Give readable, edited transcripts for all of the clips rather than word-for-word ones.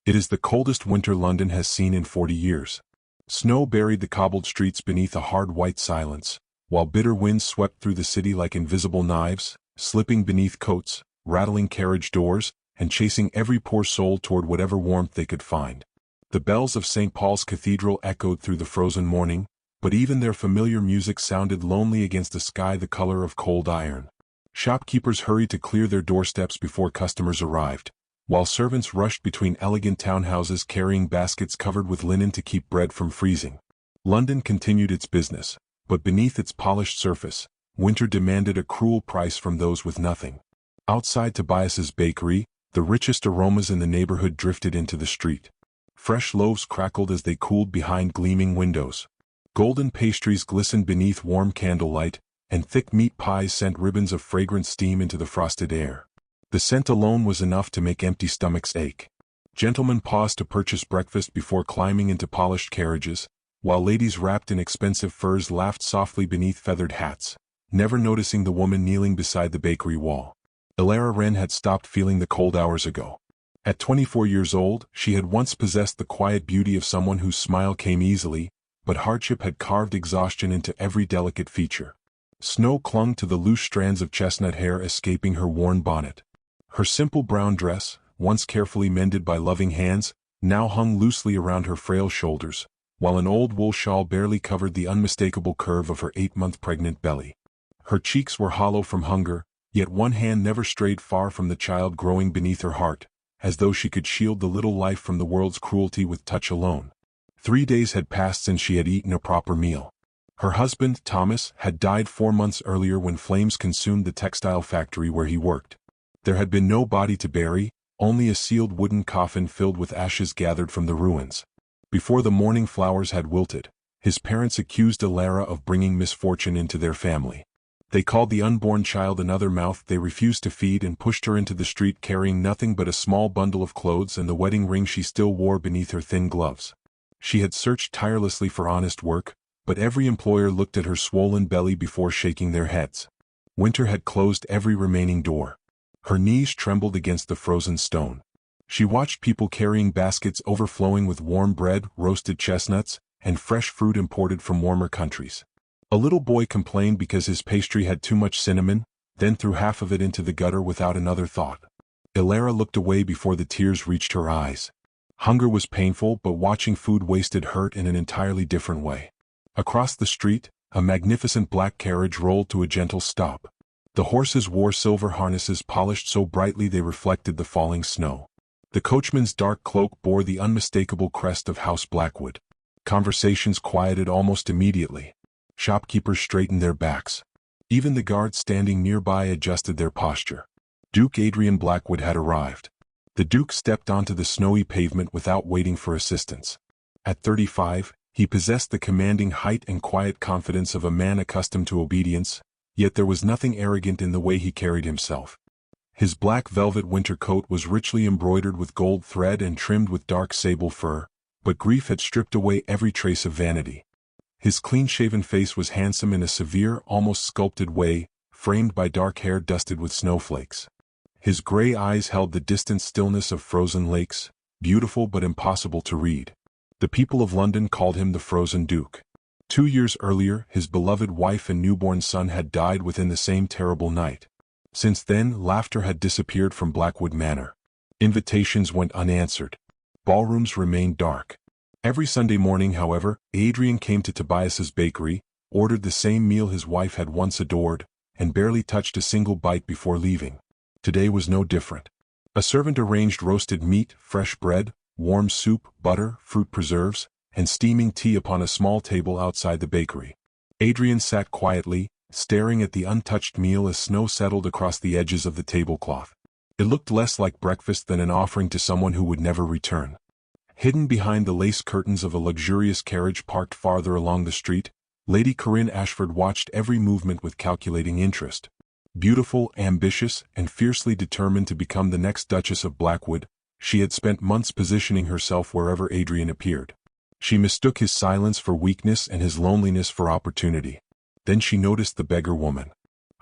It is the coldest winter London has seen in 40 years. Snow buried the cobbled streets beneath a hard white silence, while bitter winds swept through the city like invisible knives, slipping beneath coats, rattling carriage doors, and chasing every poor soul toward whatever warmth they could find. The bells of St. Paul's Cathedral echoed through the frozen morning, but even their familiar music sounded lonely against a sky the color of cold iron. Shopkeepers hurried to clear their doorsteps before customers arrived, while servants rushed between elegant townhouses carrying baskets covered with linen to keep bread from freezing. London continued its business, but beneath its polished surface, winter demanded a cruel price from those with nothing. Outside Tobias's bakery, the richest aromas in the neighborhood drifted into the street. Fresh loaves crackled as they cooled behind gleaming windows. Golden pastries glistened beneath warm candlelight, and thick meat pies sent ribbons of fragrant steam into the frosted air. The scent alone was enough to make empty stomachs ache. Gentlemen paused to purchase breakfast before climbing into polished carriages, while ladies wrapped in expensive furs laughed softly beneath feathered hats, never noticing the woman kneeling beside the bakery wall. Elara Wren had stopped feeling the cold hours ago. At 24 years old, she had once possessed the quiet beauty of someone whose smile came easily, but hardship had carved exhaustion into every delicate feature. Snow clung to the loose strands of chestnut hair escaping her worn bonnet. Her simple brown dress, once carefully mended by loving hands, now hung loosely around her frail shoulders, while an old wool shawl barely covered the unmistakable curve of her 8-month pregnant belly. Her cheeks were hollow from hunger, yet one hand never strayed far from the child growing beneath her heart, as though she could shield the little life from the world's cruelty with touch alone. 3 days had passed since she had eaten a proper meal. Her husband, Thomas, had died 4 months earlier when flames consumed the textile factory where he worked. There had been no body to bury, only a sealed wooden coffin filled with ashes gathered from the ruins. Before the morning flowers had wilted, his parents accused Elara of bringing misfortune into their family. They called the unborn child another mouth they refused to feed and pushed her into the street carrying nothing but a small bundle of clothes and the wedding ring she still wore beneath her thin gloves. She had searched tirelessly for honest work, but every employer looked at her swollen belly before shaking their heads. Winter had closed every remaining door. Her knees trembled against the frozen stone. She watched people carrying baskets overflowing with warm bread, roasted chestnuts, and fresh fruit imported from warmer countries. A little boy complained because his pastry had too much cinnamon, then threw half of it into the gutter without another thought. Elara looked away before the tears reached her eyes. Hunger was painful, but watching food wasted hurt in an entirely different way. Across the street, a magnificent black carriage rolled to a gentle stop. The horses wore silver harnesses polished so brightly they reflected the falling snow. The coachman's dark cloak bore the unmistakable crest of House Blackwood. Conversations quieted almost immediately. Shopkeepers straightened their backs. Even the guards standing nearby adjusted their posture. Duke Adrian Blackwood had arrived. The Duke stepped onto the snowy pavement without waiting for assistance. At 35, he possessed the commanding height and quiet confidence of a man accustomed to obedience, yet there was nothing arrogant in the way he carried himself. His black velvet winter coat was richly embroidered with gold thread and trimmed with dark sable fur, but grief had stripped away every trace of vanity. His clean-shaven face was handsome in a severe, almost sculpted way, framed by dark hair dusted with snowflakes. His gray eyes held the distant stillness of frozen lakes, beautiful but impossible to read. The people of London called him the Frozen Duke. 2 years earlier, his beloved wife and newborn son had died within the same terrible night. Since then, laughter had disappeared from Blackwood Manor. Invitations went unanswered. Ballrooms remained dark. Every Sunday morning, however, Adrian came to Tobias's bakery, ordered the same meal his wife had once adored, and barely touched a single bite before leaving. Today was no different. A servant arranged roasted meat, fresh bread, warm soup, butter, fruit preserves, and steaming tea upon a small table outside the bakery. Adrian sat quietly, staring at the untouched meal as snow settled across the edges of the tablecloth. It looked less like breakfast than an offering to someone who would never return. Hidden behind the lace curtains of a luxurious carriage parked farther along the street, Lady Corinne Ashford watched every movement with calculating interest. Beautiful, ambitious, and fiercely determined to become the next Duchess of Blackwood, she had spent months positioning herself wherever Adrian appeared. She mistook his silence for weakness and his loneliness for opportunity. Then she noticed the beggar woman.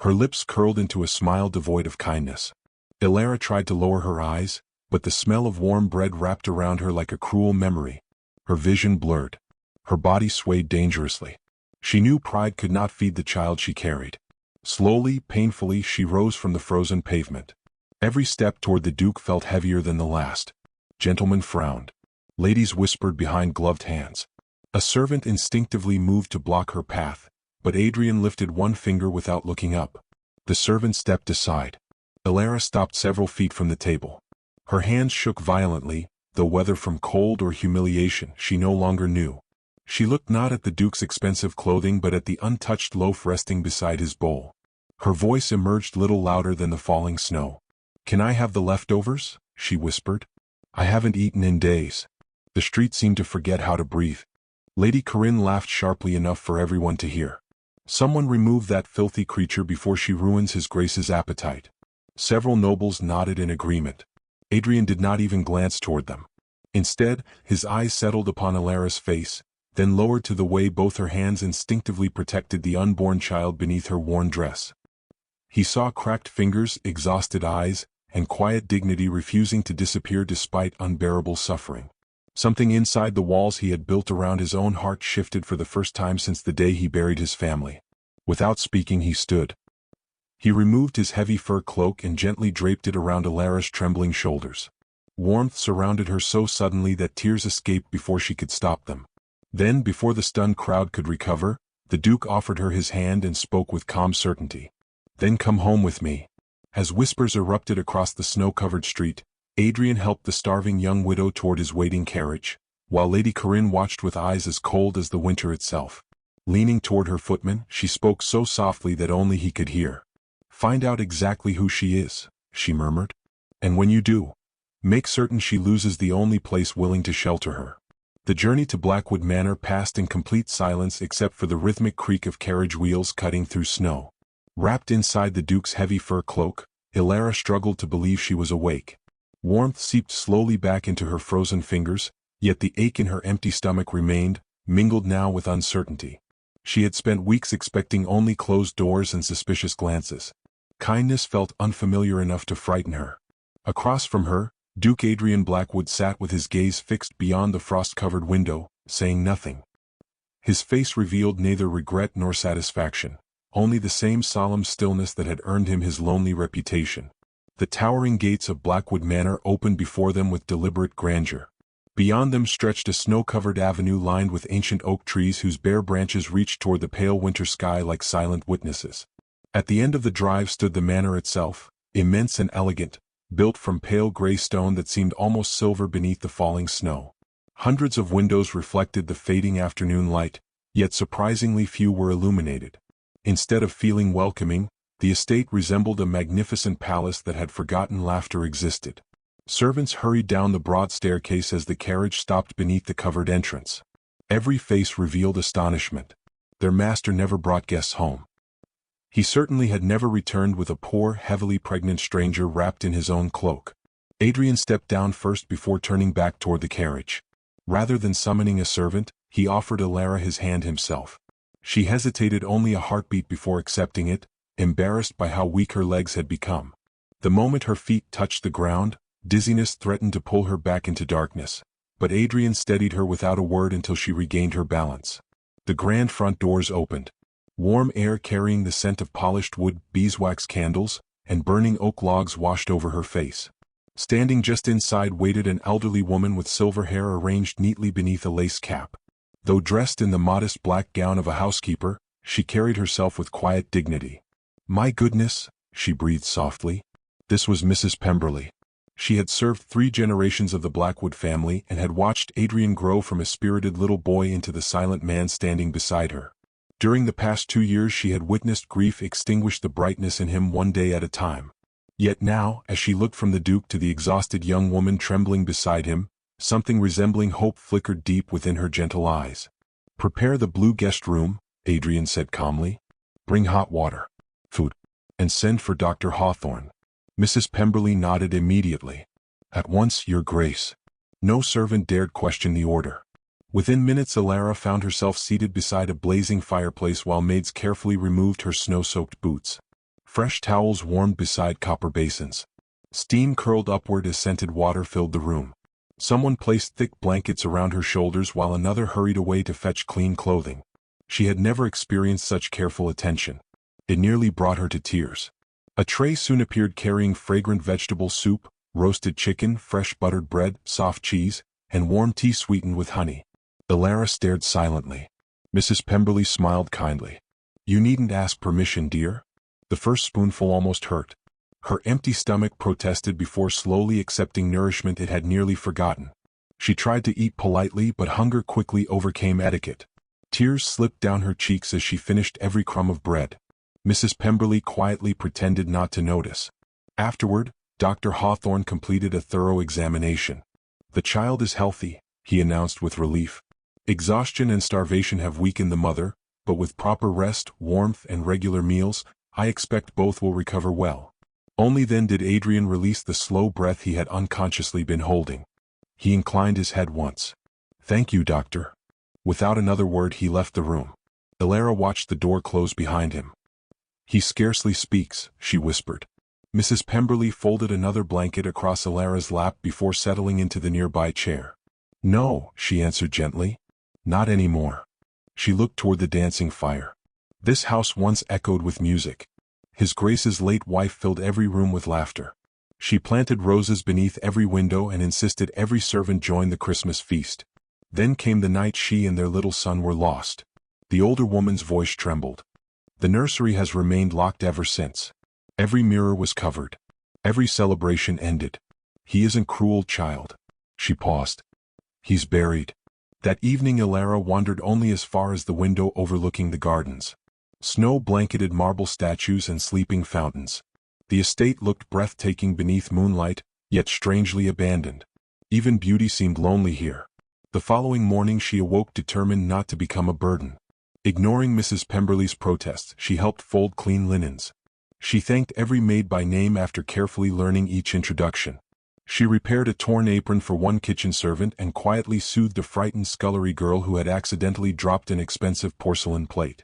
Her lips curled into a smile devoid of kindness. Elara tried to lower her eyes, but the smell of warm bread wrapped around her like a cruel memory. Her vision blurred. Her body swayed dangerously. She knew pride could not feed the child she carried. Slowly, painfully, she rose from the frozen pavement. Every step toward the Duke felt heavier than the last. Gentlemen frowned. Ladies whispered behind gloved hands. A servant instinctively moved to block her path, but Adrian lifted one finger without looking up. The servant stepped aside. Elara stopped several feet from the table. Her hands shook violently, though whether from cold or humiliation she no longer knew. She looked not at the Duke's expensive clothing but at the untouched loaf resting beside his bowl. Her voice emerged little louder than the falling snow. "Can I have the leftovers?" she whispered. "I haven't eaten in days." The street seemed to forget how to breathe. Lady Corinne laughed sharply enough for everyone to hear. "Someone remove that filthy creature before she ruins his grace's appetite." Several nobles nodded in agreement. Adrian did not even glance toward them. Instead, his eyes settled upon Elara's face, then lowered to the way both her hands instinctively protected the unborn child beneath her worn dress. He saw cracked fingers, exhausted eyes, and quiet dignity refusing to disappear despite unbearable suffering. Something inside the walls he had built around his own heart shifted for the first time since the day he buried his family. Without speaking, he stood. He removed his heavy fur cloak and gently draped it around Elara's trembling shoulders. Warmth surrounded her so suddenly that tears escaped before she could stop them. Then, before the stunned crowd could recover, the Duke offered her his hand and spoke with calm certainty. "Then come home with me." As whispers erupted across the snow-covered street, Adrian helped the starving young widow toward his waiting carriage, while Lady Corinne watched with eyes as cold as the winter itself. Leaning toward her footman, she spoke so softly that only he could hear. "Find out exactly who she is," she murmured. "And when you do, make certain she loses the only place willing to shelter her." The journey to Blackwood Manor passed in complete silence except for the rhythmic creak of carriage wheels cutting through snow. Wrapped inside the Duke's heavy fur cloak, Elara struggled to believe she was awake. Warmth seeped slowly back into her frozen fingers, yet the ache in her empty stomach remained, mingled now with uncertainty. She had spent weeks expecting only closed doors and suspicious glances. Kindness felt unfamiliar enough to frighten her. Across from her, Duke Adrian Blackwood sat with his gaze fixed beyond the frost-covered window, saying nothing. His face revealed neither regret nor satisfaction, only the same solemn stillness that had earned him his lonely reputation. The towering gates of Blackwood Manor opened before them with deliberate grandeur. Beyond them stretched a snow-covered avenue lined with ancient oak trees whose bare branches reached toward the pale winter sky like silent witnesses. At the end of the drive stood the manor itself, immense and elegant, built from pale gray stone that seemed almost silver beneath the falling snow. Hundreds of windows reflected the fading afternoon light, yet surprisingly few were illuminated. Instead of feeling welcoming, the estate resembled a magnificent palace that had forgotten laughter existed. Servants hurried down the broad staircase as the carriage stopped beneath the covered entrance. Every face revealed astonishment. Their master never brought guests home. He certainly had never returned with a poor, heavily pregnant stranger wrapped in his own cloak. Adrian stepped down first before turning back toward the carriage. Rather than summoning a servant, he offered Elara his hand himself. She hesitated only a heartbeat before accepting it, embarrassed by how weak her legs had become. The moment her feet touched the ground, dizziness threatened to pull her back into darkness, but Adrian steadied her without a word until she regained her balance. The grand front doors opened. Warm air carrying the scent of polished wood, beeswax candles, and burning oak logs washed over her face. Standing just inside waited an elderly woman with silver hair arranged neatly beneath a lace cap. Though dressed in the modest black gown of a housekeeper, she carried herself with quiet dignity. "My goodness," she breathed softly. This was Mrs. Pemberley. She had served 3 generations of the Blackwood family and had watched Adrian grow from a spirited little boy into the silent man standing beside her. During the past 2 years she had witnessed grief extinguish the brightness in him one day at a time. Yet now, as she looked from the Duke to the exhausted young woman trembling beside him, something resembling hope flickered deep within her gentle eyes. "Prepare the blue guest room," Adrian said calmly. "Bring hot water, food, and send for Dr. Hawthorne." Mrs. Pemberley nodded immediately. "At once, Your Grace." No servant dared question the order. Within minutes Elara found herself seated beside a blazing fireplace while maids carefully removed her snow-soaked boots. Fresh towels warmed beside copper basins. Steam curled upward as scented water filled the room. Someone placed thick blankets around her shoulders while another hurried away to fetch clean clothing. She had never experienced such careful attention. It nearly brought her to tears. A tray soon appeared carrying fragrant vegetable soup, roasted chicken, fresh buttered bread, soft cheese, and warm tea sweetened with honey. Elara stared silently. Mrs. Pemberley smiled kindly. "You needn't ask permission, dear." The first spoonful almost hurt. Her empty stomach protested before slowly accepting nourishment it had nearly forgotten. She tried to eat politely, but hunger quickly overcame etiquette. Tears slipped down her cheeks as she finished every crumb of bread. Mrs. Pemberley quietly pretended not to notice. Afterward, Dr. Hawthorne completed a thorough examination. "The child is healthy," he announced with relief. "Exhaustion and starvation have weakened the mother, but with proper rest, warmth, and regular meals, I expect both will recover well." Only then did Adrian release the slow breath he had unconsciously been holding. He inclined his head once. "Thank you, doctor." Without another word he left the room. Elara watched the door close behind him. "He scarcely speaks," she whispered. Mrs. Pemberley folded another blanket across Elara's lap before settling into the nearby chair. "No," she answered gently. "Not anymore." She looked toward the dancing fire. This house once echoed with music. His Grace's late wife filled every room with laughter. She planted roses beneath every window and insisted every servant join the Christmas feast. Then came the night she and their little son were lost. The older woman's voice trembled. "The nursery has remained locked ever since. Every mirror was covered. Every celebration ended. He isn't cruel, child." She paused. "He's buried." That evening Elara wandered only as far as the window overlooking the gardens. Snow-blanketed marble statues and sleeping fountains. The estate looked breathtaking beneath moonlight, yet strangely abandoned. Even beauty seemed lonely here. The following morning she awoke determined not to become a burden. Ignoring Mrs. Pemberley's protests, she helped fold clean linens. She thanked every maid by name after carefully learning each introduction. She repaired a torn apron for one kitchen servant and quietly soothed a frightened scullery girl who had accidentally dropped an expensive porcelain plate.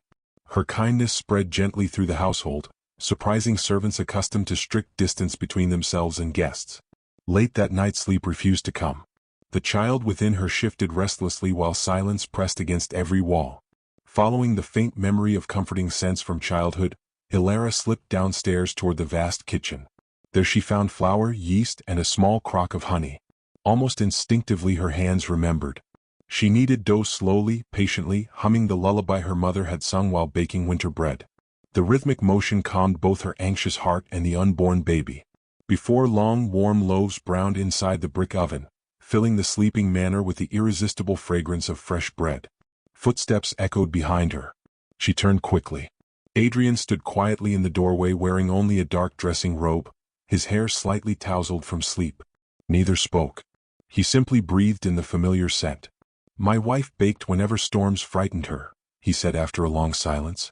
Her kindness spread gently through the household, surprising servants accustomed to strict distance between themselves and guests. Late that night sleep refused to come. The child within her shifted restlessly while silence pressed against every wall. Following the faint memory of comforting scents from childhood, Elara slipped downstairs toward the vast kitchen. There she found flour, yeast, and a small crock of honey. Almost instinctively her hands remembered. She kneaded dough slowly, patiently, humming the lullaby her mother had sung while baking winter bread. The rhythmic motion calmed both her anxious heart and the unborn baby. Before long, warm loaves browned inside the brick oven, filling the sleeping manor with the irresistible fragrance of fresh bread. Footsteps echoed behind her. She turned quickly. Adrian stood quietly in the doorway wearing only a dark dressing robe, his hair slightly tousled from sleep. Neither spoke. He simply breathed in the familiar scent. "My wife baked whenever storms frightened her," he said after a long silence.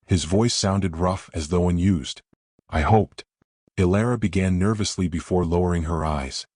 His voice sounded rough as though unused. "I hoped." Elara began nervously before lowering her eyes.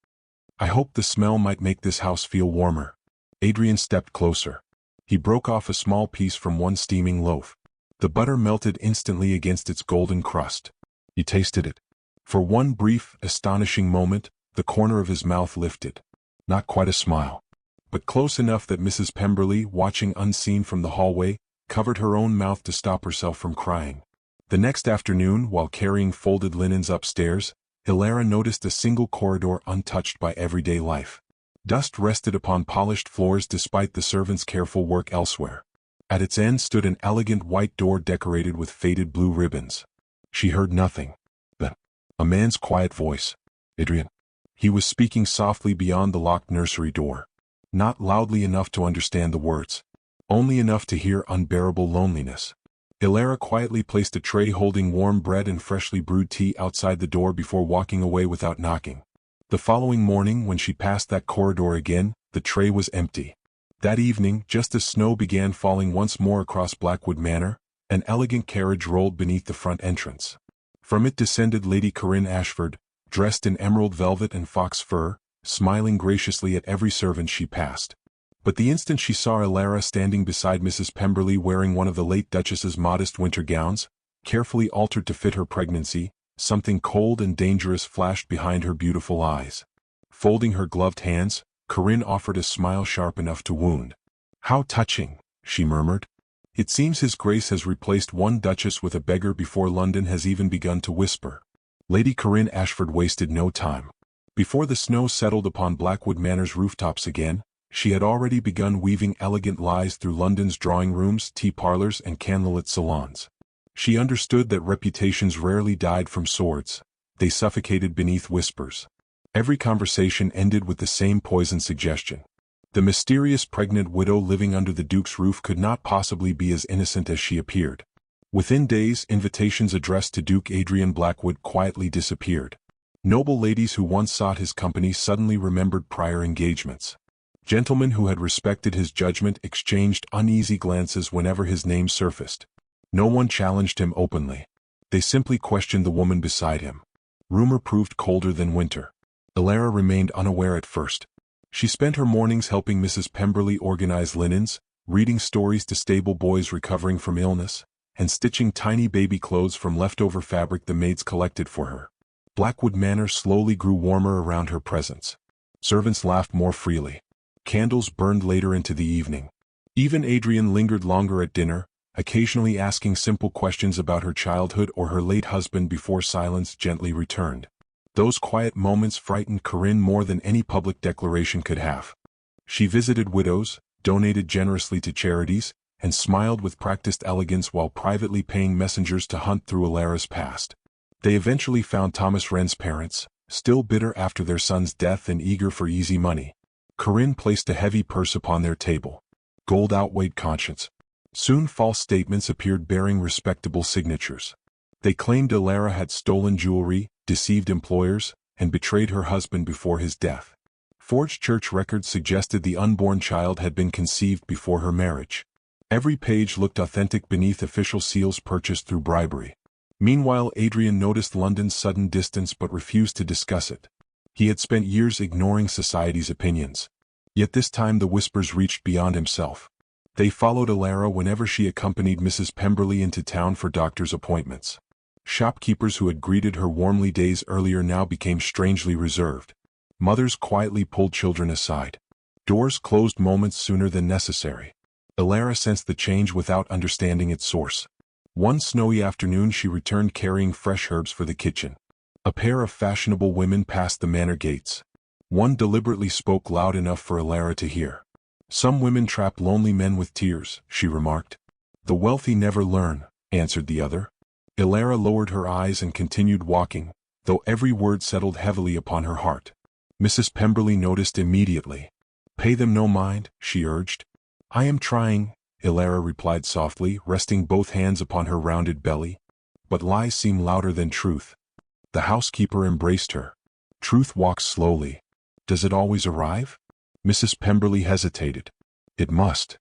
"I hoped the smell might make this house feel warmer." Adrian stepped closer. He broke off a small piece from one steaming loaf. The butter melted instantly against its golden crust. He tasted it. For one brief, astonishing moment, the corner of his mouth lifted. Not quite a smile, but close enough that Mrs. Pemberley, watching unseen from the hallway, covered her own mouth to stop herself from crying. The next afternoon, while carrying folded linens upstairs, Elara noticed a single corridor untouched by everyday life. Dust rested upon polished floors despite the servants' careful work elsewhere. At its end stood an elegant white door decorated with faded blue ribbons. She heard nothing. Then, a man's quiet voice. "Adrian." He was speaking softly beyond the locked nursery door. Not loudly enough to understand the words. Only enough to hear unbearable loneliness. Elara quietly placed a tray holding warm bread and freshly brewed tea outside the door before walking away without knocking. The following morning, when she passed that corridor again, the tray was empty. That evening, just as snow began falling once more across Blackwood Manor, an elegant carriage rolled beneath the front entrance. From it descended Lady Corinne Ashford, dressed in emerald velvet and fox fur, smiling graciously at every servant she passed. But the instant she saw Elara standing beside Mrs. Pemberley wearing one of the late Duchess's modest winter gowns, carefully altered to fit her pregnancy, something cold and dangerous flashed behind her beautiful eyes. Folding her gloved hands, Corinne offered a smile sharp enough to wound. "How touching," she murmured. "It seems His Grace has replaced one duchess with a beggar before London has even begun to whisper." Lady Corinne Ashford wasted no time. Before the snow settled upon Blackwood Manor's rooftops again, she had already begun weaving elegant lies through London's drawing rooms, tea parlors, and candlelit salons. She understood that reputations rarely died from swords; they suffocated beneath whispers. Every conversation ended with the same poisoned suggestion. The mysterious pregnant widow living under the Duke's roof could not possibly be as innocent as she appeared. Within days, invitations addressed to Duke Adrian Blackwood quietly disappeared. Noble ladies who once sought his company suddenly remembered prior engagements. Gentlemen who had respected his judgment exchanged uneasy glances whenever his name surfaced. No one challenged him openly. They simply questioned the woman beside him. Rumor proved colder than winter. Alara remained unaware at first. She spent her mornings helping Mrs. Pemberley organize linens, reading stories to stable boys recovering from illness, and stitching tiny baby clothes from leftover fabric the maids collected for her. Blackwood Manor slowly grew warmer around her presence. Servants laughed more freely. Candles burned later into the evening. Even Adrian lingered longer at dinner, occasionally asking simple questions about her childhood or her late husband before silence gently returned. Those quiet moments frightened Corinne more than any public declaration could have. She visited widows, donated generously to charities, and smiled with practiced elegance while privately paying messengers to hunt through Alara's past. They eventually found Thomas Wren's parents, still bitter after their son's death and eager for easy money. Corinne placed a heavy purse upon their table. Gold outweighed conscience. Soon false statements appeared bearing respectable signatures. They claimed Alara had stolen jewelry, deceived employers, and betrayed her husband before his death. Forged church records suggested the unborn child had been conceived before her marriage. Every page looked authentic beneath official seals purchased through bribery. Meanwhile, Adrian noticed London's sudden distance but refused to discuss it. He had spent years ignoring society's opinions. Yet this time the whispers reached beyond himself. They followed Alara whenever she accompanied Mrs. Pemberley into town for doctor's appointments. Shopkeepers who had greeted her warmly days earlier now became strangely reserved. Mothers quietly pulled children aside. Doors closed moments sooner than necessary. Alara sensed the change without understanding its source. One snowy afternoon she returned carrying fresh herbs for the kitchen. A pair of fashionable women passed the manor gates. One deliberately spoke loud enough for Alara to hear. "Some women trap lonely men with tears," she remarked. "The wealthy never learn," answered the other. Alara lowered her eyes and continued walking, though every word settled heavily upon her heart. Mrs. Pemberley noticed immediately. "Pay them no mind," she urged. "I am trying," Alara replied softly, resting both hands upon her rounded belly. But lies seem louder than truth. The housekeeper embraced her. "Truth walks slowly. Does it always arrive?" Mrs. Pemberley hesitated. "It must."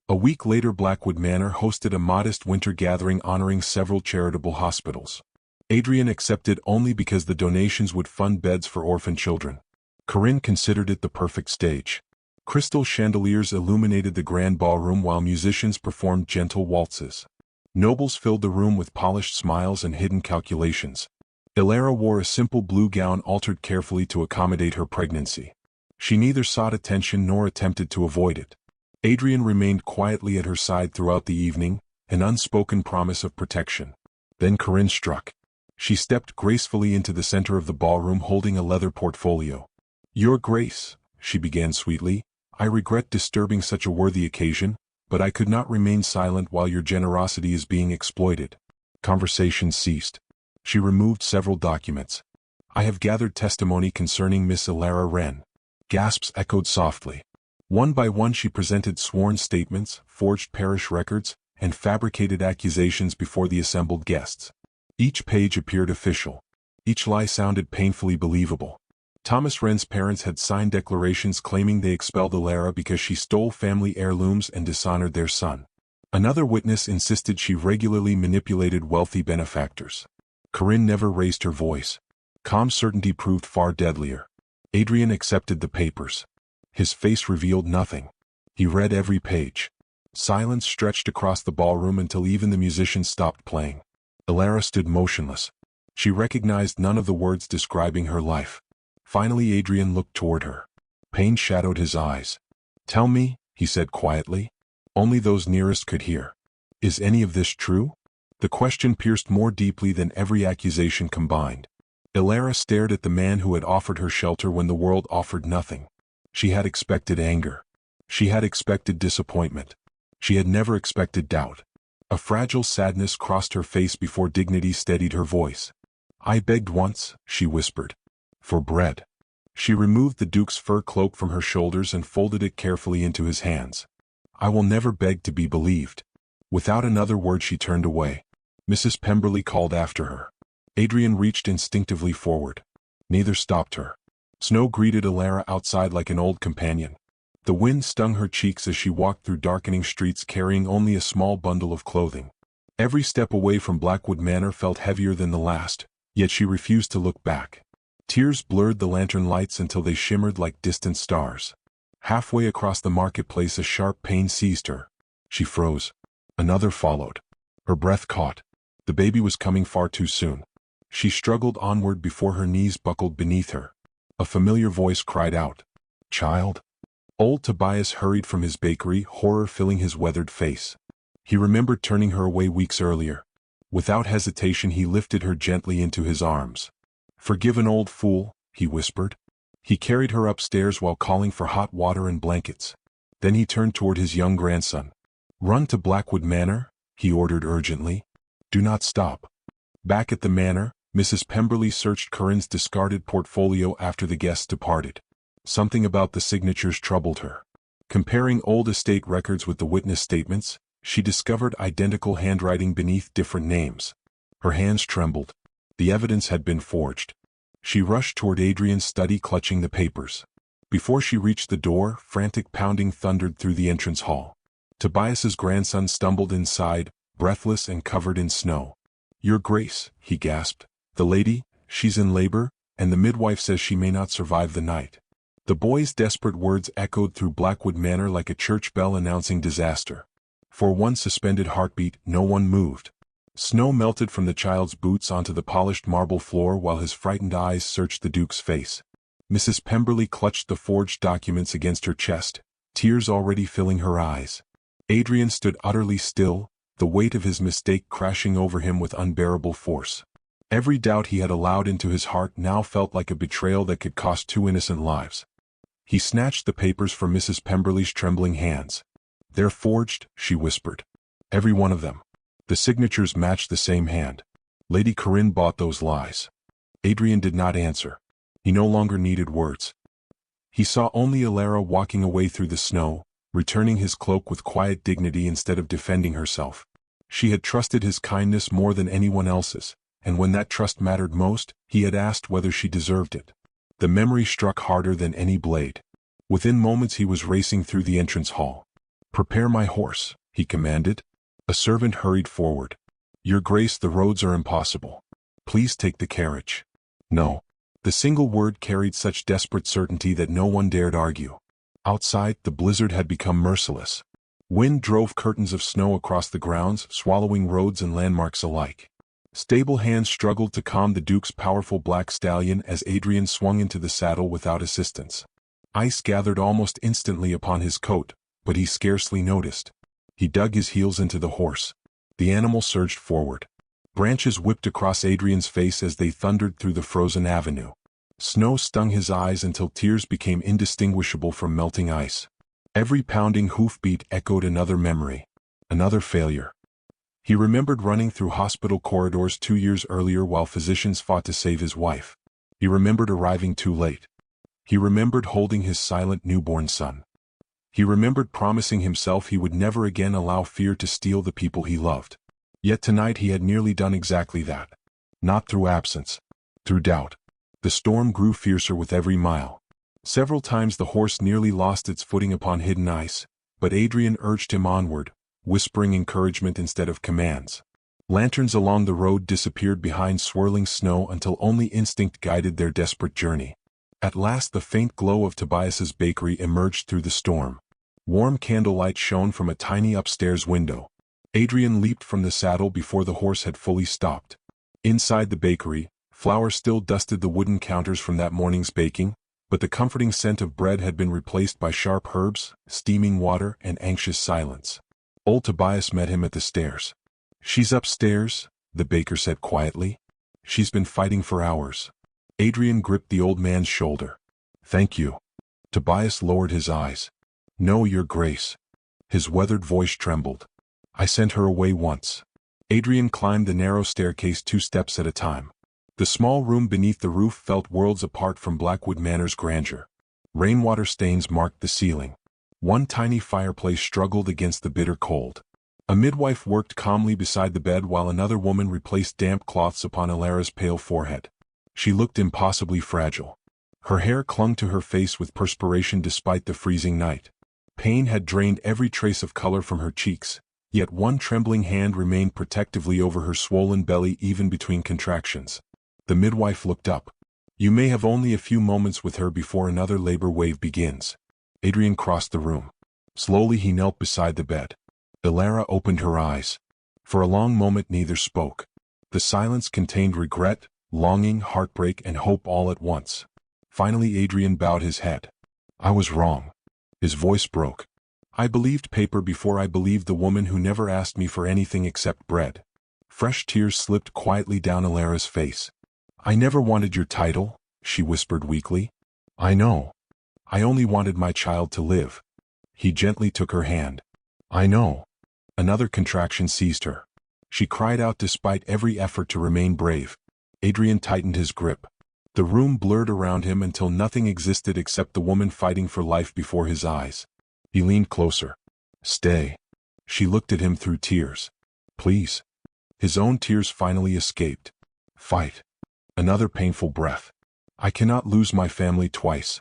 A week later Blackwood Manor hosted a modest winter gathering honoring several charitable hospitals. Adrian accepted only because the donations would fund beds for orphan children. Corinne considered it the perfect stage. Crystal chandeliers illuminated the grand ballroom while musicians performed gentle waltzes. Nobles filled the room with polished smiles and hidden calculations. Alara wore a simple blue gown altered carefully to accommodate her pregnancy. She neither sought attention nor attempted to avoid it. Adrian remained quietly at her side throughout the evening, an unspoken promise of protection. Then Corinne struck. She stepped gracefully into the center of the ballroom holding a leather portfolio. "Your Grace," she began sweetly, "I regret disturbing such a worthy occasion, but I could not remain silent while your generosity is being exploited." Conversation ceased. She removed several documents. "I have gathered testimony concerning Miss Alara Wren." Gasps echoed softly. One by one she presented sworn statements, forged parish records, and fabricated accusations before the assembled guests. Each page appeared official. Each lie sounded painfully believable. Thomas Wren's parents had signed declarations claiming they expelled Alara because she stole family heirlooms and dishonored their son. Another witness insisted she regularly manipulated wealthy benefactors. Corinne never raised her voice. Calm certainty proved far deadlier. Adrian accepted the papers. His face revealed nothing. He read every page. Silence stretched across the ballroom until even the musicians stopped playing. Alara stood motionless. She recognized none of the words describing her life. Finally Adrian looked toward her. Pain shadowed his eyes. "Tell me," he said quietly. Only those nearest could hear. "Is any of this true?" The question pierced more deeply than every accusation combined. Ilara stared at the man who had offered her shelter when the world offered nothing. She had expected anger. She had expected disappointment. She had never expected doubt. A fragile sadness crossed her face before dignity steadied her voice. "I begged once," she whispered. "For bread." She removed the Duke's fur cloak from her shoulders and folded it carefully into his hands. "I will never beg to be believed." Without another word she turned away. Mrs. Pemberley called after her. Adrian reached instinctively forward. Neither stopped her. Snow greeted Ilara outside like an old companion. The wind stung her cheeks as she walked through darkening streets carrying only a small bundle of clothing. Every step away from Blackwood Manor felt heavier than the last, yet she refused to look back. Tears blurred the lantern lights until they shimmered like distant stars. Halfway across the marketplace a sharp pain seized her. She froze. Another followed. Her breath caught. The baby was coming far too soon. She struggled onward before her knees buckled beneath her. A familiar voice cried out. "Child?" Old Tobias hurried from his bakery, horror filling his weathered face. He remembered turning her away weeks earlier. Without hesitation he lifted her gently into his arms. "Forgive an old fool," he whispered. He carried her upstairs while calling for hot water and blankets. Then he turned toward his young grandson. "Run to Blackwood Manor," he ordered urgently. "Do not stop." Back at the manor, Mrs. Pemberley searched Corinne's discarded portfolio after the guests departed. Something about the signatures troubled her. Comparing old estate records with the witness statements, she discovered identical handwriting beneath different names. Her hands trembled. The evidence had been forged. She rushed toward Adrian's study clutching the papers. Before she reached the door, frantic pounding thundered through the entrance hall. Tobias's grandson stumbled inside, breathless and covered in snow. "Your Grace," he gasped. "The lady, she's in labor, and the midwife says she may not survive the night." The boy's desperate words echoed through Blackwood Manor like a church bell announcing disaster. For one suspended heartbeat, no one moved. Snow melted from the child's boots onto the polished marble floor while his frightened eyes searched the Duke's face. Mrs. Pemberley clutched the forged documents against her chest, tears already filling her eyes. Adrian stood utterly still, the weight of his mistake crashing over him with unbearable force. Every doubt he had allowed into his heart now felt like a betrayal that could cost 2 innocent lives. He snatched the papers from Mrs. Pemberley's trembling hands. "They're forged," she whispered. "Every one of them. The signatures match the same hand. Lady Corinne bought those lies." Adrian did not answer. He no longer needed words. He saw only Ilara walking away through the snow, returning his cloak with quiet dignity instead of defending herself. She had trusted his kindness more than anyone else's, and when that trust mattered most, he had asked whether she deserved it. The memory struck harder than any blade. Within moments he was racing through the entrance hall. "Prepare my horse," he commanded. A servant hurried forward. "Your Grace, the roads are impossible. Please take the carriage." "No." The single word carried such desperate certainty that no one dared argue. Outside, the blizzard had become merciless. Wind drove curtains of snow across the grounds, swallowing roads and landmarks alike. Stable hands struggled to calm the Duke's powerful black stallion as Adrian swung into the saddle without assistance. Ice gathered almost instantly upon his coat, but he scarcely noticed. He dug his heels into the horse. The animal surged forward. Branches whipped across Adrian's face as they thundered through the frozen avenue. Snow stung his eyes until tears became indistinguishable from melting ice. Every pounding hoofbeat echoed another memory, another failure. He remembered running through hospital corridors 2 years earlier while physicians fought to save his wife. He remembered arriving too late. He remembered holding his silent newborn son. He remembered promising himself he would never again allow fear to steal the people he loved. Yet tonight he had nearly done exactly that. Not through absence, through doubt. The storm grew fiercer with every mile. Several times the horse nearly lost its footing upon hidden ice, but Adrian urged him onward, whispering encouragement instead of commands. Lanterns along the road disappeared behind swirling snow until only instinct guided their desperate journey. At last the faint glow of Tobias's bakery emerged through the storm. Warm candlelight shone from a tiny upstairs window. Adrian leaped from the saddle before the horse had fully stopped. Inside the bakery, flour still dusted the wooden counters from that morning's baking, but the comforting scent of bread had been replaced by sharp herbs, steaming water, and anxious silence. Old Tobias met him at the stairs. "She's upstairs," the baker said quietly. "She's been fighting for hours." Adrian gripped the old man's shoulder. "Thank you." Tobias lowered his eyes. "No, Your Grace." His weathered voice trembled. "I sent her away once." Adrian climbed the narrow staircase 2 steps at a time. The small room beneath the roof felt worlds apart from Blackwood Manor's grandeur. Rainwater stains marked the ceiling. One tiny fireplace struggled against the bitter cold. A midwife worked calmly beside the bed while another woman replaced damp cloths upon Alara's pale forehead. She looked impossibly fragile. Her hair clung to her face with perspiration despite the freezing night. Pain had drained every trace of color from her cheeks, yet one trembling hand remained protectively over her swollen belly even between contractions. The midwife looked up. "You may have only a few moments with her before another labor wave begins." Adrian crossed the room. Slowly he knelt beside the bed. Alara opened her eyes. For a long moment neither spoke. The silence contained regret, longing, heartbreak, and hope all at once. Finally Adrian bowed his head. "I was wrong." His voice broke. "I believed paper before I believed the woman who never asked me for anything except bread." Fresh tears slipped quietly down Alara's face. "I never wanted your title," she whispered weakly. "I know. I only wanted my child to live." He gently took her hand. "I know." Another contraction seized her. She cried out despite every effort to remain brave. Adrian tightened his grip. The room blurred around him until nothing existed except the woman fighting for life before his eyes. He leaned closer. "Stay." She looked at him through tears. "Please." His own tears finally escaped. "Fight." Another painful breath. "I cannot lose my family twice."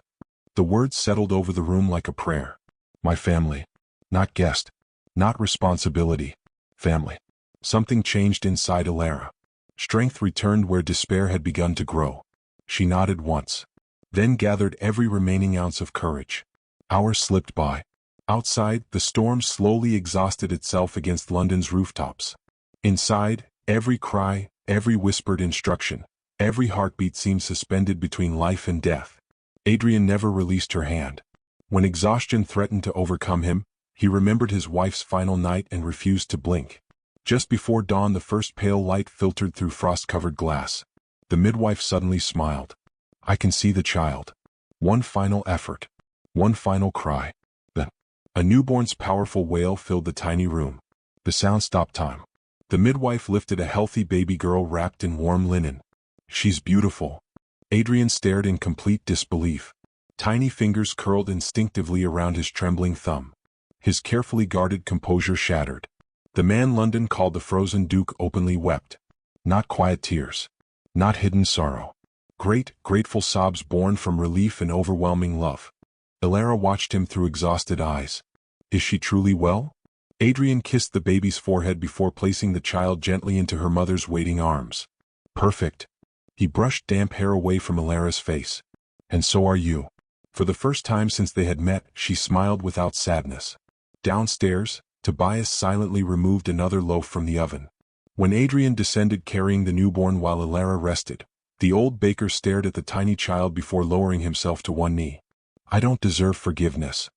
The words settled over the room like a prayer. My family. Not guest. Not responsibility. Family. Something changed inside Alara. Strength returned where despair had begun to grow. She nodded once, then gathered every remaining ounce of courage. Hours slipped by. Outside, the storm slowly exhausted itself against London's rooftops. Inside, every cry, every whispered instruction, every heartbeat seemed suspended between life and death. Adrian never released her hand. When exhaustion threatened to overcome him, he remembered his wife's final night and refused to blink. Just before dawn the first pale light filtered through frost-covered glass. The midwife suddenly smiled. "I can see the child." One final effort. One final cry. Then, a newborn's powerful wail filled the tiny room. The sound stopped time. The midwife lifted a healthy baby girl wrapped in warm linen. "She's beautiful." Adrian stared in complete disbelief. Tiny fingers curled instinctively around his trembling thumb. His carefully guarded composure shattered. The man London called the frozen Duke openly wept. Not quiet tears. Not hidden sorrow. Great, grateful sobs born from relief and overwhelming love. Alara watched him through exhausted eyes. Is she truly well? Adrian kissed the baby's forehead before placing the child gently into her mother's waiting arms. Perfect. He brushed damp hair away from Alara's face. And so are you. For the first time since they had met, she smiled without sadness. Downstairs, Tobias silently removed another loaf from the oven. When Adrian descended carrying the newborn while Alara rested, the old baker stared at the tiny child before lowering himself to one knee. I don't deserve forgiveness.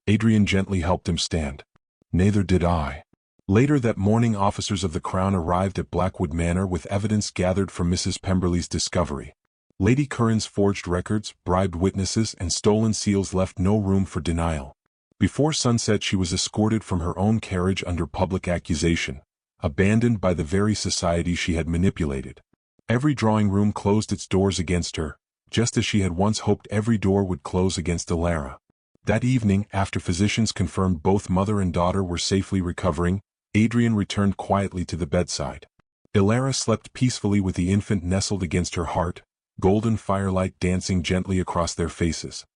Adrian gently helped him stand. Neither did I. Later that morning officers of the Crown arrived at Blackwood Manor with evidence gathered from Mrs. Pemberley's discovery. Lady Curran's forged records, bribed witnesses, and stolen seals left no room for denial. Before sunset she was escorted from her own carriage under public accusation, abandoned by the very society she had manipulated. Every drawing room closed its doors against her, just as she had once hoped every door would close against Alara. That evening, after physicians confirmed both mother and daughter were safely recovering, Adrian returned quietly to the bedside. Alara slept peacefully with the infant nestled against her heart, golden firelight dancing gently across their faces.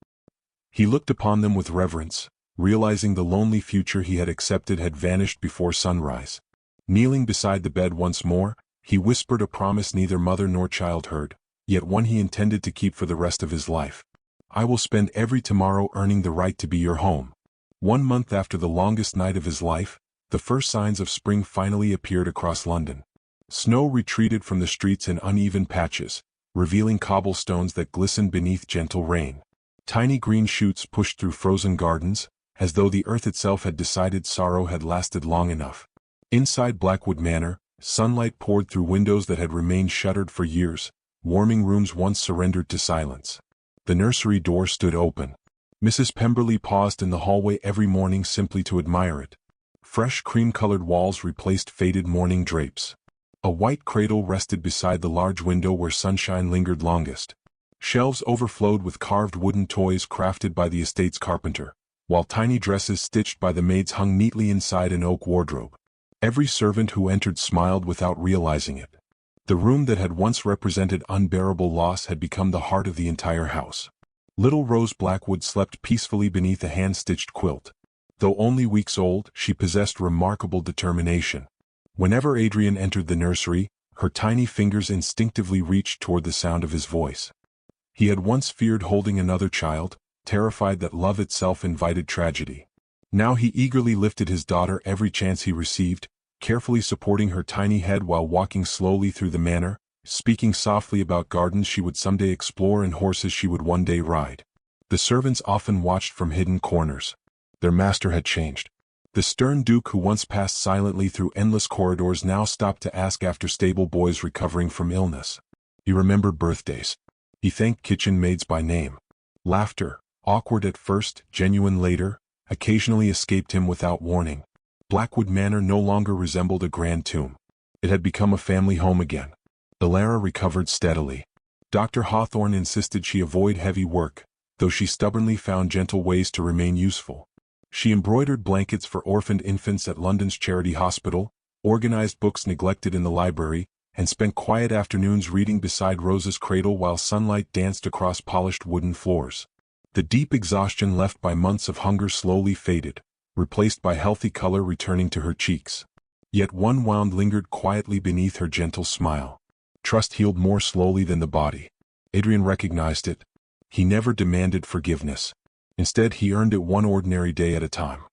He looked upon them with reverence, realizing the lonely future he had accepted had vanished before sunrise. Kneeling beside the bed once more, he whispered a promise neither mother nor child heard, yet one he intended to keep for the rest of his life. I will spend every tomorrow earning the right to be your home. 1 month after the longest night of his life, the first signs of spring finally appeared across London. Snow retreated from the streets in uneven patches, revealing cobblestones that glistened beneath gentle rain. Tiny green shoots pushed through frozen gardens, as though the earth itself had decided sorrow had lasted long enough. Inside Blackwood Manor, sunlight poured through windows that had remained shuttered for years, warming rooms once surrendered to silence. The nursery door stood open. Mrs. Pemberley paused in the hallway every morning simply to admire it. Fresh cream-colored walls replaced faded mourning drapes. A white cradle rested beside the large window where sunshine lingered longest. Shelves overflowed with carved wooden toys crafted by the estate's carpenter, while tiny dresses stitched by the maids hung neatly inside an oak wardrobe. Every servant who entered smiled without realizing it. The room that had once represented unbearable loss had become the heart of the entire house. Little Rose Blackwood slept peacefully beneath a hand-stitched quilt. Though only weeks old, she possessed remarkable determination. Whenever Adrian entered the nursery, her tiny fingers instinctively reached toward the sound of his voice. He had once feared holding another child, terrified that love itself invited tragedy. Now he eagerly lifted his daughter every chance he received, carefully supporting her tiny head while walking slowly through the manor, speaking softly about gardens she would someday explore and horses she would one day ride. The servants often watched from hidden corners. Their master had changed. The stern Duke who once passed silently through endless corridors now stopped to ask after stable boys recovering from illness. He remembered birthdays. He thanked kitchen maids by name. Laughter, awkward at first, genuine later, occasionally escaped him without warning. Blackwood Manor no longer resembled a grand tomb. It had become a family home again. Alara recovered steadily. Dr. Hawthorne insisted she avoid heavy work, though she stubbornly found gentle ways to remain useful. She embroidered blankets for orphaned infants at London's charity hospital, organized books neglected in the library, and spent quiet afternoons reading beside Rose's cradle while sunlight danced across polished wooden floors. The deep exhaustion left by months of hunger slowly faded, replaced by healthy color returning to her cheeks. Yet one wound lingered quietly beneath her gentle smile. Trust healed more slowly than the body. Adrian recognized it. He never demanded forgiveness. Instead, he earned it one ordinary day at a time.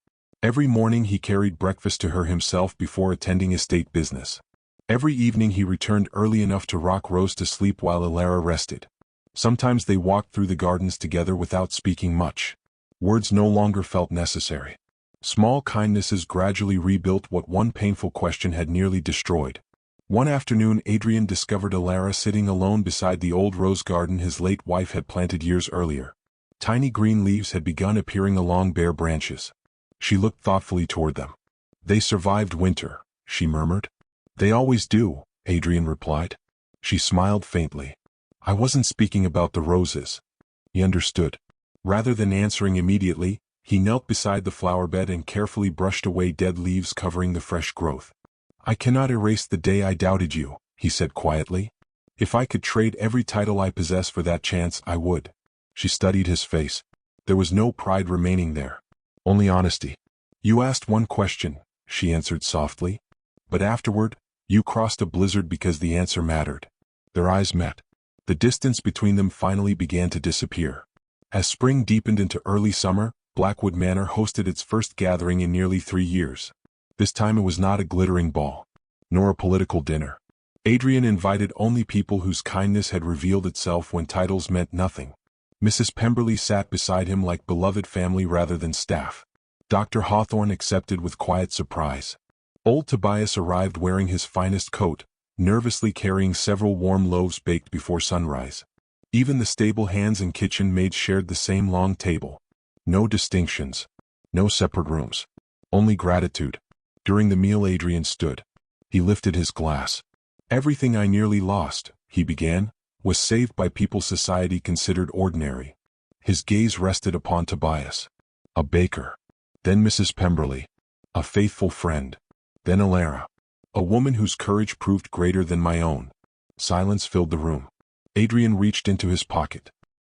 Every morning he carried breakfast to her himself before attending estate business. Every evening he returned early enough to rock Rose to sleep while Alara rested. Sometimes they walked through the gardens together without speaking much. Words no longer felt necessary. Small kindnesses gradually rebuilt what one painful question had nearly destroyed. One afternoon Adrian discovered Alara sitting alone beside the old rose garden his late wife had planted years earlier. Tiny green leaves had begun appearing along bare branches. She looked thoughtfully toward them. "They survived winter," she murmured. "They always do," Adrian replied. She smiled faintly. "I wasn't speaking about the roses." He understood. Rather than answering immediately, he knelt beside the flower bed and carefully brushed away dead leaves covering the fresh growth. "I cannot erase the day I doubted you," he said quietly. "If I could trade every title I possess for that chance, I would." She studied his face. There was no pride remaining there. Only honesty. "You asked one question," she answered softly. "But afterward, you crossed a blizzard because the answer mattered." Their eyes met. The distance between them finally began to disappear. As spring deepened into early summer, Blackwood Manor hosted its first gathering in nearly 3 years. This time it was not a glittering ball, nor a political dinner. Adrian invited only people whose kindness had revealed itself when titles meant nothing. Mrs. Pemberley sat beside him like beloved family rather than staff. Dr. Hawthorne accepted with quiet surprise. Old Tobias arrived wearing his finest coat, nervously carrying several warm loaves baked before sunrise. Even the stable hands and kitchen maids shared the same long table. No distinctions. No separate rooms. Only gratitude. During the meal Adrian stood. He lifted his glass. "Everything I nearly lost," he began, "was saved by people society considered ordinary." His gaze rested upon Tobias. A baker. Then Mrs. Pemberley. A faithful friend. Then Alara. A woman whose courage proved greater than my own. Silence filled the room. Adrian reached into his pocket.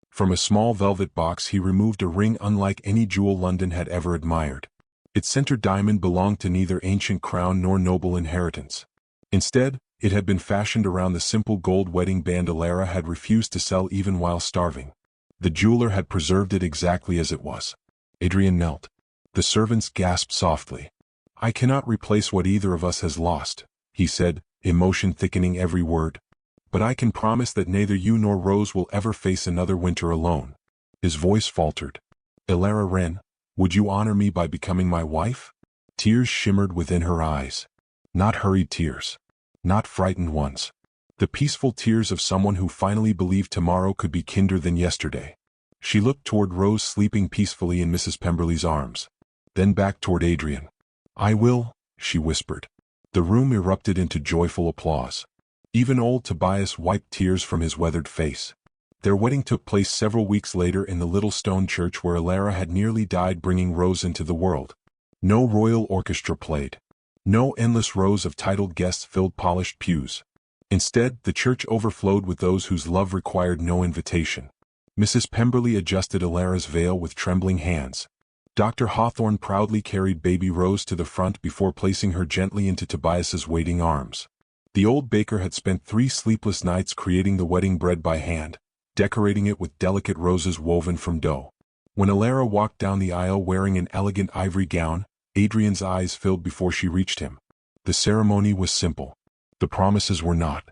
From a small velvet box he removed a ring unlike any jewel London had ever admired. Its center diamond belonged to neither ancient crown nor noble inheritance. Instead, it had been fashioned around the simple gold wedding band Alara had refused to sell even while starving. The jeweler had preserved it exactly as it was. Adrian knelt. The servants gasped softly. "I cannot replace what either of us has lost," he said, emotion thickening every word. "But I can promise that neither you nor Rose will ever face another winter alone." His voice faltered. "Elara Wren, would you honor me by becoming my wife?" Tears shimmered within her eyes. Not hurried tears. Not frightened ones. The peaceful tears of someone who finally believed tomorrow could be kinder than yesterday. She looked toward Rose sleeping peacefully in Mrs. Pemberley's arms. Then back toward Adrian. "I will," she whispered. The room erupted into joyful applause. Even old Tobias wiped tears from his weathered face. Their wedding took place several weeks later in the little stone church where Elara had nearly died bringing Rose into the world. No royal orchestra played. No endless rows of titled guests filled polished pews. Instead, the church overflowed with those whose love required no invitation. Mrs. Pemberley adjusted Elara's veil with trembling hands. Dr. Hawthorne proudly carried baby Rose to the front before placing her gently into Tobias's waiting arms. The old baker had spent 3 sleepless nights creating the wedding bread by hand, decorating it with delicate roses woven from dough. When Elara walked down the aisle wearing an elegant ivory gown, Adrian's eyes filled before she reached him. The ceremony was simple. The promises were not.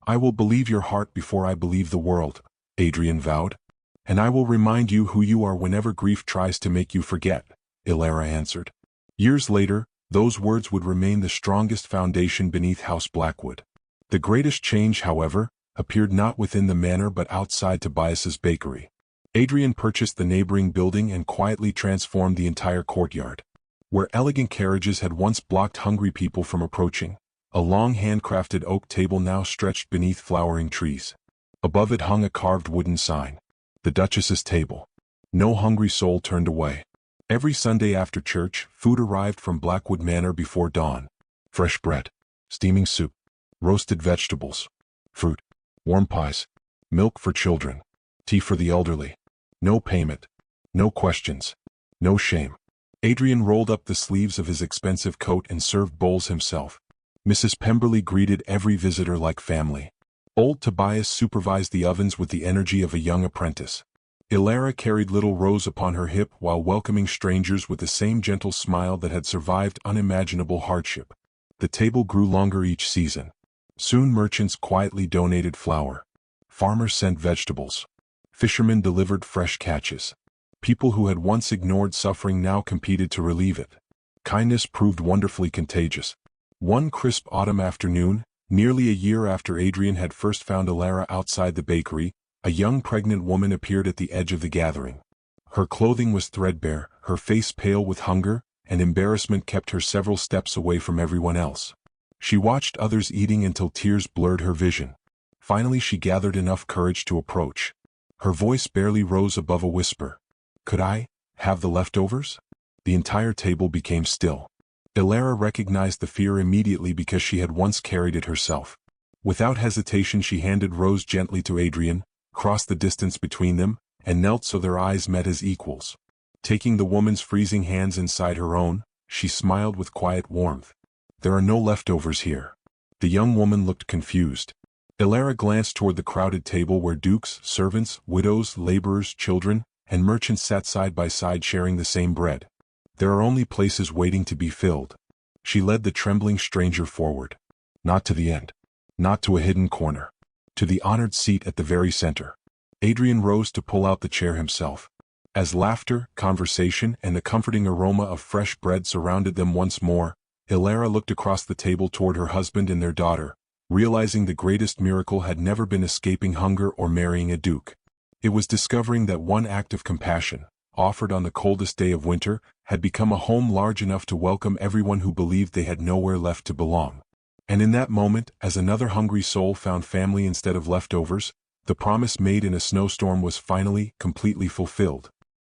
"I will believe your heart before I believe the world," Adrian vowed. "And I will remind you who you are whenever grief tries to make you forget," Elara answered. Years later, those words would remain the strongest foundation beneath House Blackwood. The greatest change, however, appeared not within the manor but outside Tobias's bakery. Adrian purchased the neighboring building and quietly transformed the entire courtyard. Where elegant carriages had once blocked hungry people from approaching, a long handcrafted oak table now stretched beneath flowering trees. Above it hung a carved wooden sign. "The Duchess's Table." No hungry soul turned away. Every Sunday after church, food arrived from Blackwood Manor before dawn. Fresh bread, steaming soup, roasted vegetables, fruit, warm pies, milk for children, tea for the elderly. No payment, no questions, no shame. Adrian rolled up the sleeves of his expensive coat and served bowls himself. Mrs. Pemberley greeted every visitor like family. Old Tobias supervised the ovens with the energy of a young apprentice. Elara carried little Rose upon her hip while welcoming strangers with the same gentle smile that had survived unimaginable hardship. The table grew longer each season. Soon merchants quietly donated flour. Farmers sent vegetables. Fishermen delivered fresh catches. People who had once ignored suffering now competed to relieve it. Kindness proved wonderfully contagious. One crisp autumn afternoon, nearly a year after Adrian had first found Elara outside the bakery, a young pregnant woman appeared at the edge of the gathering. Her clothing was threadbare, her face pale with hunger, and embarrassment kept her several steps away from everyone else. She watched others eating until tears blurred her vision. Finally she gathered enough courage to approach. Her voice barely rose above a whisper. "Could I have the leftovers?" The entire table became still. Elara recognized the fear immediately because she had once carried it herself. Without hesitation she handed Rose gently to Adrian, crossed the distance between them, and knelt so their eyes met as equals. Taking the woman's freezing hands inside her own, she smiled with quiet warmth. "There are no leftovers here." The young woman looked confused. Elara glanced toward the crowded table where dukes, servants, widows, laborers, children, and merchants sat side by side sharing the same bread. "There are only places waiting to be filled." She led the trembling stranger forward. Not to the end. Not to a hidden corner. To the honored seat at the very center. Adrian rose to pull out the chair himself. As laughter, conversation, and the comforting aroma of fresh bread surrounded them once more, Elara looked across the table toward her husband and their daughter, realizing the greatest miracle had never been escaping hunger or marrying a duke. It was discovering that one act of compassion, offered on the coldest day of winter, had become a home large enough to welcome everyone who believed they had nowhere left to belong. And in that moment, as another hungry soul found family instead of leftovers, the promise made in a snowstorm was finally, completely fulfilled.